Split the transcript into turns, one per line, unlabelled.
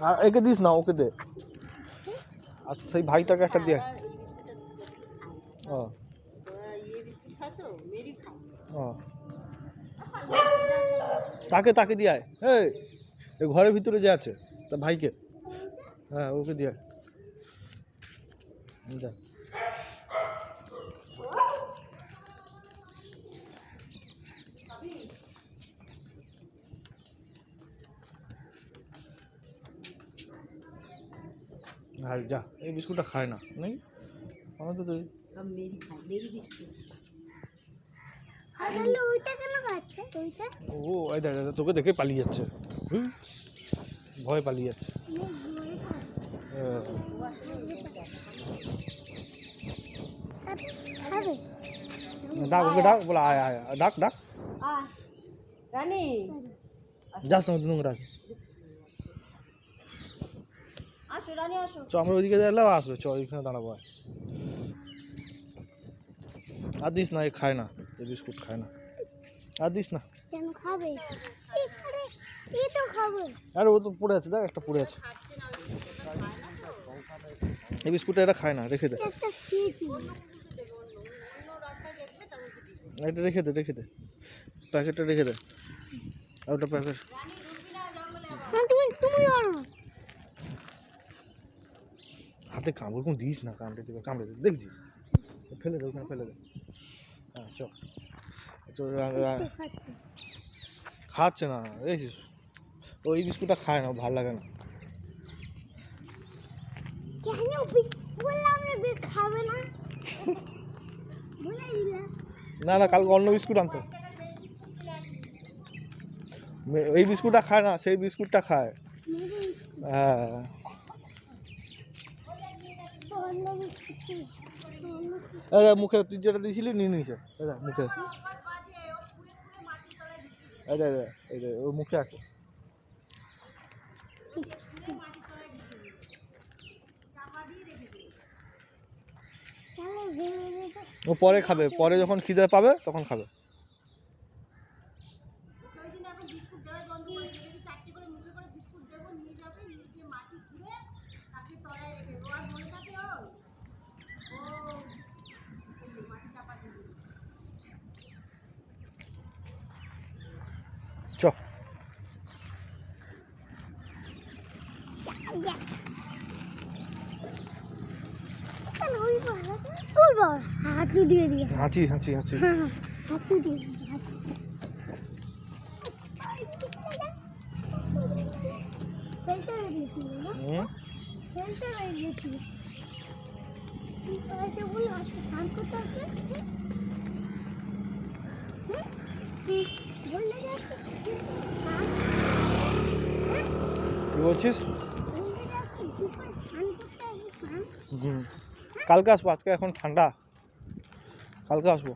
আর একে দিস না, ওকে দে। আর সেই ভাইটাকে একটা দিয়ে। ও ও তাকে তাকে দিয়ে আয়। এই ঘরের ভিতরে যে আছে তা ভাইকে, হ্যাঁ ওকে দিয়ে আয়। যা আর যা, এই বিস্কুটটা খায় না নাকি? আমার তো তুই
সব মেরি খায়, মেরি বিস্কুট।
ও এই দেখ তোকে দেখে পালিয়ে যাচ্ছে, ভয় পালিয়ে যাচ্ছে। ডাক ওকে, ডাক বলে আয় আয়, ডাক ডাক।
রানী
যাস না নোংরা।
আসো রানী আসো।
চ আমরা ওইদিকে দাঁড়ালে আসবে, চ ওইখানে দাঁড়াবো। আর দিস না, এ খায় না, এই বিস্কুট খায় না, আর দিস না।
কেন খাবে? এই তো খাবে।
আরে ও তো পড়ে আছে, দেখ একটা পড়ে আছে। এই বিস্কুটটা এটা খায় না, রেখে দে।
একটা খেয়েছি।
এটা রেখে দে, রেখে দে, প্যাকেটটা রেখে দে। আর ওটা প্যাকেট
তুমি তুমি ধরো।
হাতে কামড় কোন দিস না, কামড়ে দিবে, কামড়ে দিবে, দেখছিস? ফেলে দে ওখানে, ফেলে দে। হ্যাঁ চ, খাচ্ছে না দেখছিস? ওই বিস্কুটটা খায় না, ভালো লাগে না।
কেন বললাম না খাবে না? বলে দিলাম
না না, কালকে অন্য বিস্কুট আনতো। এই বিস্কুটটা খায় না, সেই বিস্কুটটা খায়। হ্যাঁ মুখে তুই যেটা দিয়েছিলি নিয়ে নিয়েছে, মুখে ও মুখে আছে। ও পরে খাবে, পরে যখন খিদে পাবে তখন খাবে। চ
হাঁচি দিয়ে দিয়ে
হাঁচি হাঁচি হাঁচি।
হাঁচি দিয়ে ফেলতে বেরিয়েছিল না, ফেলতে বেরিয়েছিল। বলে স্নান করতে আসছে, বললে
কি বলছিস? কালকে আসবো, আজকে এখন ঠান্ডা, কালকে আসবো।